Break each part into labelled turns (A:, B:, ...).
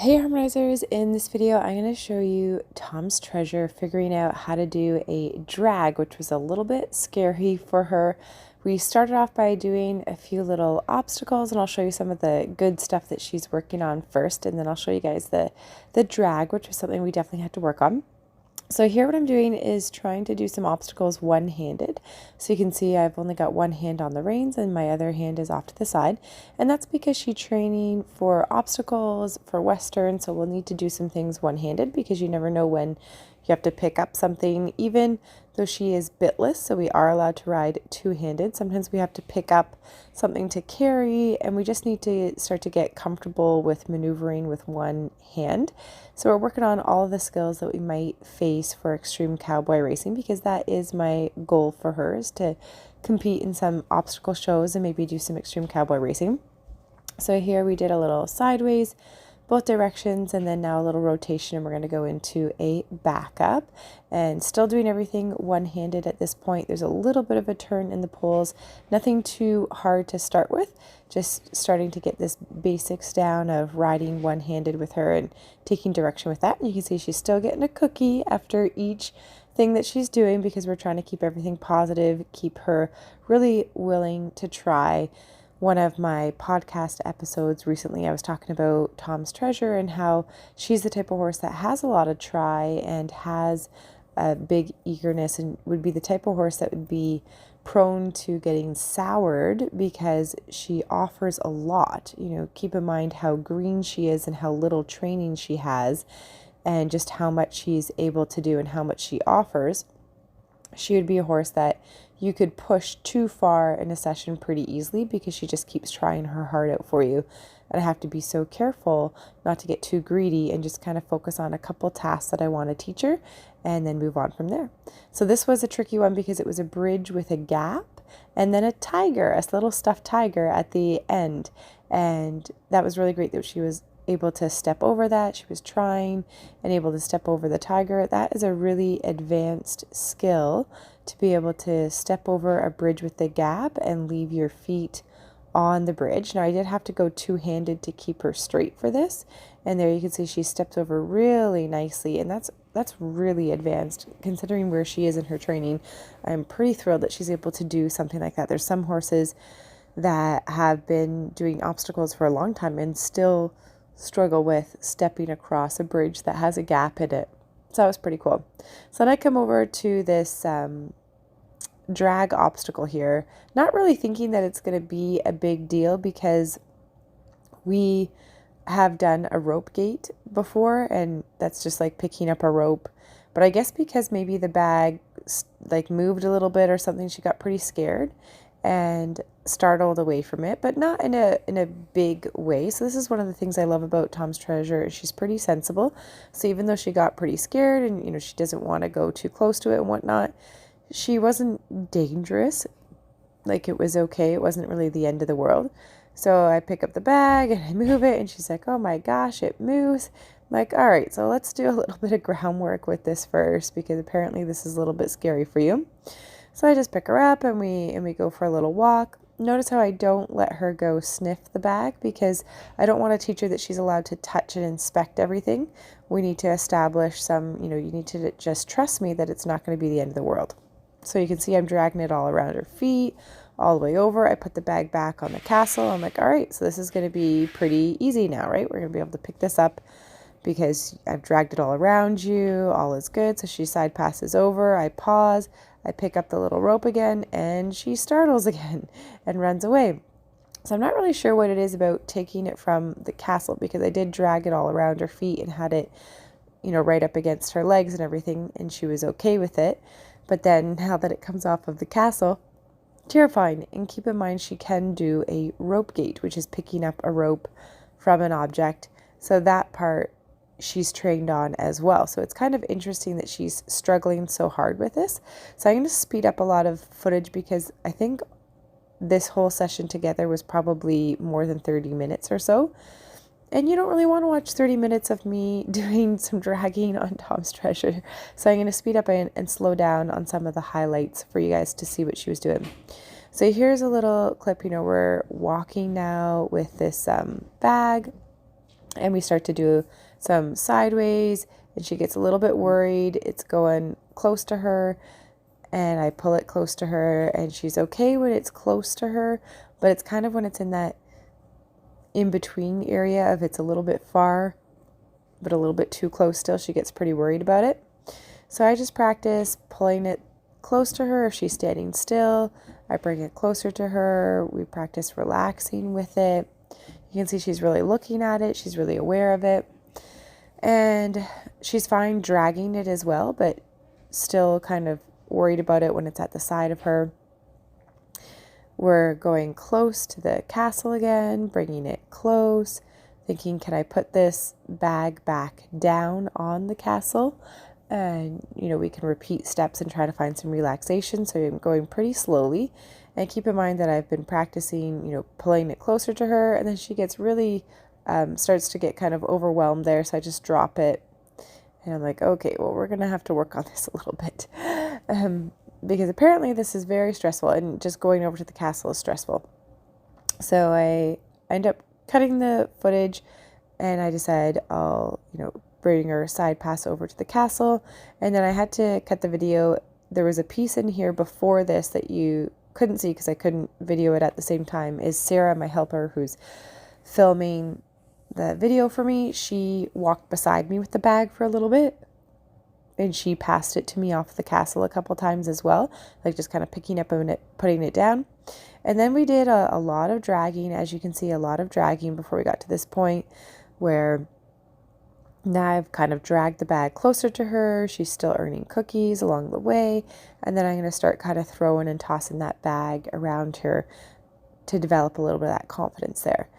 A: Hey Harmonizers, in this video I'm going to show you Tom's Treasure figuring out how to do a drag, which was a little bit scary for her. We started off by doing a few little obstacles, and I'll show you some of the good stuff that she's working on first, and then I'll show you guys the drag, which was something we definitely had to work on. So here what I'm doing is trying to do some obstacles one-handed. So you can see I've only got one hand on the reins and my other hand is off to the side. And that's because she's training for obstacles, for Western, so we'll need to do some things one-handed because you never know when you have to pick up something. Even though she is bitless, so we are allowed to ride two-handed, sometimes we have to pick up something to carry, and we just need to start to get comfortable with maneuvering with one hand. So we're working on all of the skills that we might face for extreme cowboy racing, because that is my goal for her, is to compete in some obstacle shows and maybe do some extreme cowboy racing. So here we did a little sideways, both directions, and then now a little rotation, and we're going to go into a backup, and still doing everything one-handed at this point. There's a little bit of a turn in the poles, nothing too hard to start with, just starting to get this basics down of riding one-handed with her and taking direction with that. And you can see she's still getting a cookie after each thing that she's doing, because we're trying to keep everything positive, keep her really willing to try. One of my podcast episodes recently, I was talking about Tom's Treasure and how she's the type of horse that has a lot of try and has a big eagerness, and would be the type of horse that would be prone to getting soured because she offers a lot. You know, keep in mind how green she is and how little training she has and just how much she's able to do and how much she offers. She would be a horse that you could push too far in a session pretty easily because she just keeps trying her heart out for you. And I have to be so careful not to get too greedy and just kind of focus on a couple tasks that I want to teach her and then move on from there. So this was a tricky one because it was a bridge with a gap and then a tiger, a little stuffed tiger at the end. And that was really great that she was able to step over that. She was trying and able to step over the tiger. That is a really advanced skill, to be able to step over a bridge with the gap and leave your feet on the bridge. Now I did have to go two-handed to keep her straight for this, and there you can see she steps over really nicely, and that's really advanced considering where she is in her training. I'm pretty thrilled that she's able to do something like that. There's some horses that have been doing obstacles for a long time and still struggle with stepping across a bridge that has a gap in it. So that was pretty cool. So then I come over to this drag obstacle here, not really thinking that it's going to be a big deal because we have done a rope gate before, and that's just like picking up a rope. But I guess because maybe the bag like moved a little bit or something, she got pretty scared and startled away from it, but not in a big way. So this is one of the things I love about Tom's Treasure. She's pretty sensible. So even though she got pretty scared and, you know, she doesn't want to go too close to it and whatnot, she wasn't dangerous. Like, it was okay. It wasn't really the end of the world. So I pick up the bag and I move it, and she's like, oh my gosh, it moves. I'm like, all right, so let's do a little bit of groundwork with this first, because apparently this is a little bit scary for you. So I just pick her up and we go for a little walk. Notice how I don't let her go sniff the bag, because I don't want to teach her that she's allowed to touch and inspect everything. We need to establish some, you know, you need to just trust me that it's not going to be the end of the world. So you can see I'm dragging it all around her feet, all the way over. I put the bag back on the castle. I'm like, all right, so this is going to be pretty easy now, right? We're going to be able to pick this up because I've dragged it all around you. All is good. So she side passes over. I pause. I pick up the little rope again, and she startles again and runs away. So I'm not really sure what it is about taking it from the castle, because I did drag it all around her feet and had it, you know, right up against her legs and everything, and she was okay with it. But then now that it comes off of the castle, terrifying. And keep in mind, she can do a rope gate, which is picking up a rope from an object. So that part she's trained on as well. So it's kind of interesting that she's struggling so hard with this. So I'm going to speed up a lot of footage, because I think this whole session together was probably more than 30 minutes or so. And you don't really want to watch 30 minutes of me doing some dragging on Tom's Treasure. So I'm going to speed up and slow down on some of the highlights for you guys to see what she was doing. So here's a little clip. You know, we're walking now with this bag. And we start to do some sideways, and she gets a little bit worried. It's going close to her, and I pull it close to her, and she's okay when it's close to her, but it's kind of when it's in that in-between area of it's a little bit far, but a little bit too close still, she gets pretty worried about it. So I just practice pulling it close to her. If she's standing still, I bring it closer to her. We practice relaxing with it. You can see she's really looking at it. She's really aware of it. And she's fine dragging it as well, but still kind of worried about it when it's at the side of her. We're going close to the castle again, bringing it close, thinking, can I put this bag back down on the castle? And, we can repeat steps and try to find some relaxation. So I'm going pretty slowly. And keep in mind that I've been practicing, pulling it closer to her. And then she gets really, starts to get kind of overwhelmed there. So I just drop it. And I'm like, okay, well, we're going to have to work on this a little bit. Because apparently this is very stressful. And just going over to the castle is stressful. So I end up cutting the footage. And I decide I'll, bring her side pass over to the castle. And then I had to cut the video. There was a piece in here before this that you couldn't see because I couldn't video it at the same time, is Sarah, my helper, who's filming the video for me. She walked beside me with the bag for a little bit, and she passed it to me off the castle a couple times as well, like just kind of picking up on it, putting it down. And then we did a lot of dragging, as you can see, a lot of dragging before we got to this point where now I've kind of dragged the bag closer to her. She's still earning cookies along the way. And then I'm going to start kind of throwing and tossing that bag around her to develop a little bit of that confidence there.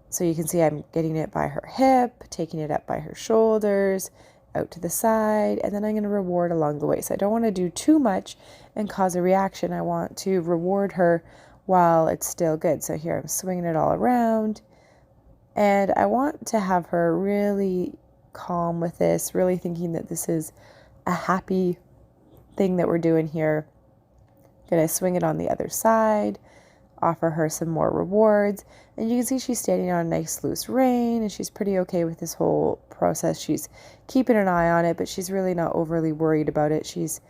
A: So you can see I'm getting it by her hip, taking it up by her shoulders, out to the side, and then I'm going to reward along the way. So I don't want to do too much and cause a reaction. I want to reward her while it's still good. So here I'm swinging it all around. And I want to have her really calm with this, really thinking that this is a happy thing that we're doing here. Gonna swing it on the other side, offer her some more rewards. And you can see she's standing on a nice loose rein, and she's pretty okay with this whole process. She's keeping an eye on it, but she's really not overly worried about it. She's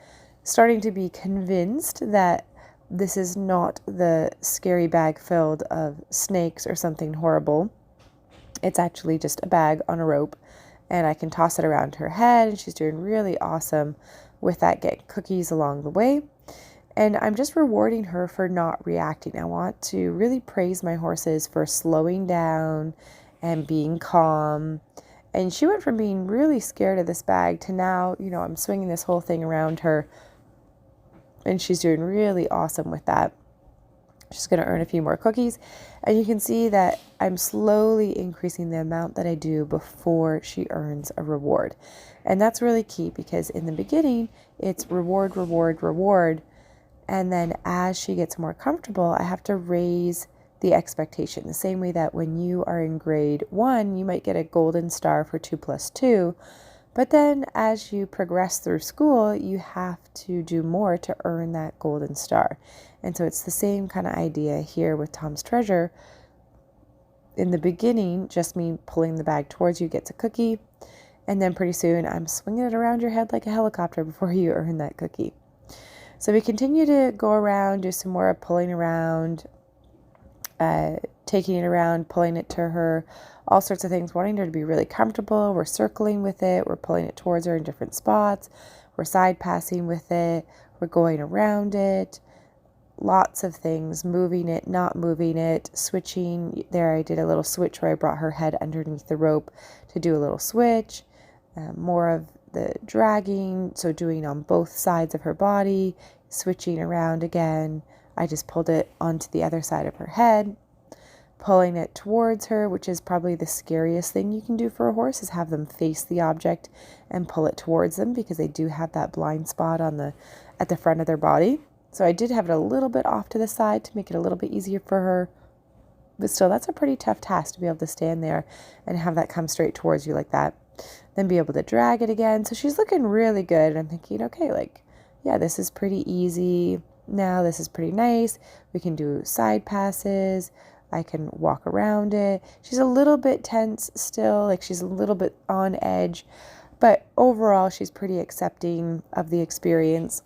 A: starting to be convinced that this is not the scary bag filled of snakes or something horrible. It's actually just a bag on a rope, and I can toss it around her head, and she's doing really awesome with that, getting cookies along the way. And I'm just rewarding her for not reacting. I want to really praise my horses for slowing down and being calm. And she went from being really scared of this bag to now, I'm swinging this whole thing around her, and she's doing really awesome with that. She's going to earn a few more cookies. And you can see that I'm slowly increasing the amount that I do before she earns a reward. And that's really key, because in the beginning, it's reward, reward, reward. And then as she gets more comfortable, I have to raise the expectation. The same way that when you are in grade 1, you might get a golden star for 2 + 2. But then as you progress through school, you have to do more to earn that golden star. And so it's the same kind of idea here with Tom's Treasure. In the beginning, just me pulling the bag towards you gets a cookie. And then pretty soon I'm swinging it around your head like a helicopter before you earn that cookie. So we continue to go around, do some more pulling around, taking it around, pulling it to her, all sorts of things, wanting her to be really comfortable. We're circling with it. We're pulling it towards her in different spots. We're side passing with it. We're going around it. Lots of things, moving it, not moving it, switching. There I did a little switch where I brought her head underneath the rope to do a little switch. More of the dragging, so doing on both sides of her body, switching around again. I just pulled it onto the other side of her head, pulling it towards her, which is probably the scariest thing you can do for a horse, is have them face the object and pull it towards them, because they do have that blind spot at the front of their body. So I did have it a little bit off to the side to make it a little bit easier for her. But still, that's a pretty tough task to be able to stand there and have that come straight towards you like that. Then be able to drag it again. So she's looking really good. And I'm thinking, okay, yeah, this is pretty easy. Now this is pretty nice. We can do side passes. I can walk around it. She's a little bit tense still, like she's a little bit on edge, but overall she's pretty accepting of the experience.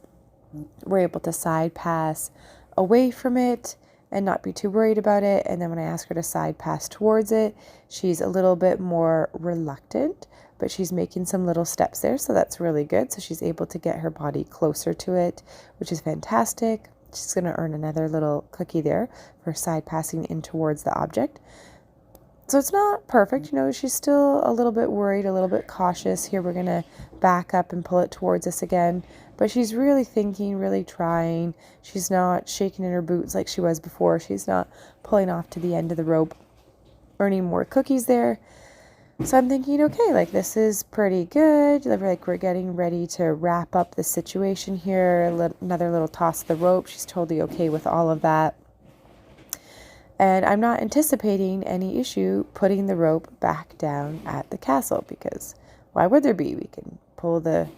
A: We're able to side pass away from it and not be too worried about it. And then when I ask her to side pass towards it, she's a little bit more reluctant, but she's making some little steps there. So that's really good. So she's able to get her body closer to it, which is fantastic. She's going to earn another little cookie there for side passing in towards the object. So it's not perfect, you know, she's still a little bit worried, a little bit cautious. Here we're going to back up and pull it towards us again. But she's really thinking, really trying. She's not shaking in her boots like she was before. She's not pulling off to the end of the rope, earning more cookies there. So I'm thinking, okay, like this is pretty good. Like we're getting ready to wrap up the situation here. Another little toss of the rope. She's totally okay with all of that. And I'm not anticipating any issue putting the rope back down at the castle, because why would there be? We can pull the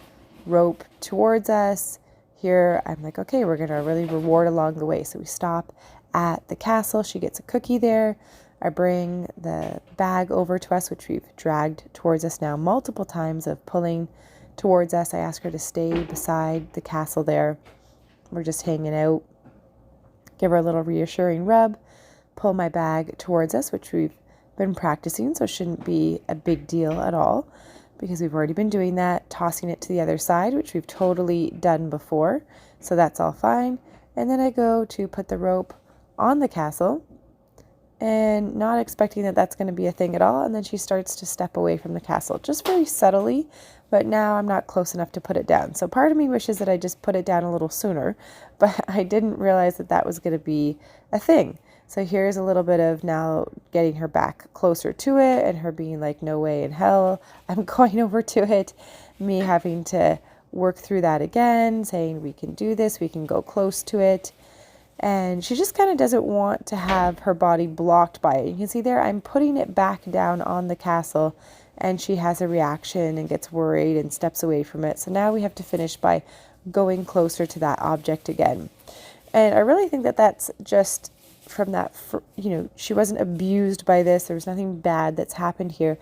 A: rope towards us. Here, I'm like, okay, we're going to really reward along the way. So we stop at the castle. She gets a cookie there. I bring the bag over to us, which we've dragged towards us now multiple times of pulling towards us. I ask her to stay beside the castle there. We're just hanging out. Give her a little reassuring rub. Pull my bag towards us, which we've been practicing, so it shouldn't be a big deal at all because we've already been doing that. Tossing it to the other side, which we've totally done before, so that's all fine. And then I go to put the rope on the castle and not expecting that that's going to be a thing at all, and then she starts to step away from the castle just very subtly, but now I'm not close enough to put it down. So part of me wishes that I just put it down a little sooner, but I didn't realize that that was going to be a thing. So here's a little bit of now getting her back closer to it and her being like, no way in hell I'm going over to it. Me having to work through that again, saying we can do this, we can go close to it. And she just kind of doesn't want to have her body blocked by it. You can see there, I'm putting it back down on the castle and she has a reaction and gets worried and steps away from it. So now we have to finish by going closer to that object again. And I really think that that's just from that, you know, she wasn't abused by this. There was nothing bad that's happened here.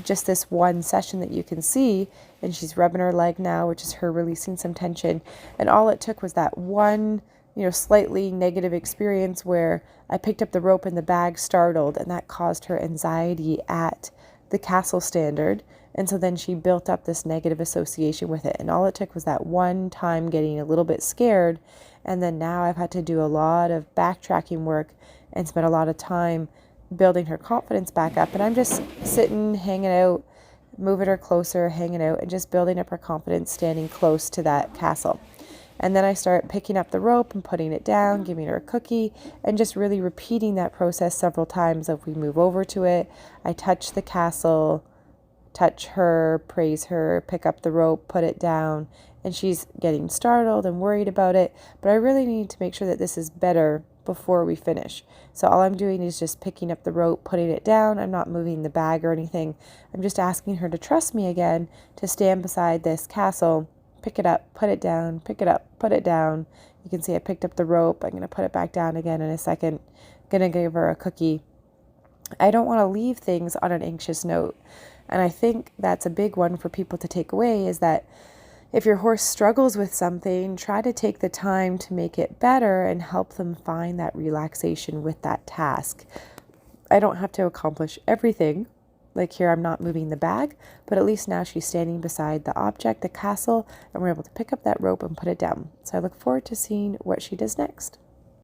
A: Just this one session that you can see, and she's rubbing her leg now, which is her releasing some tension. And all it took was that one, you know, slightly negative experience where I picked up the rope and the bag startled, and that caused her anxiety at the castle standard. And so then she built up this negative association with it. And all it took was that one time getting a little bit scared. And then now I've had to do a lot of backtracking work and spent a lot of time building her confidence back up. And I'm just sitting, hanging out, moving her closer, hanging out, and just building up her confidence, standing close to that castle. And then I start picking up the rope and putting it down, giving her a cookie, and just really repeating that process several times. If we move over to it, I touch the castle, touch her, praise her, pick up the rope, put it down, and she's getting startled and worried about it. But I really need to make sure that this is better before we finish. So all I'm doing is just picking up the rope, putting it down. I'm not moving the bag or anything. I'm just asking her to trust me again, to stand beside this castle, pick it up, put it down, pick it up, put it down. You can see I picked up the rope. I'm going to put it back down again in a second. Going to give her a cookie. I don't want to leave things on an anxious note. And I think that's a big one for people to take away, is that if your horse struggles with something, try to take the time to make it better and help them find that relaxation with that task. I don't have to accomplish everything. Like here, I'm not moving the bag, but at least now she's standing beside the object, the castle, and we're able to pick up that rope and put it down. So I look forward to seeing what she does next.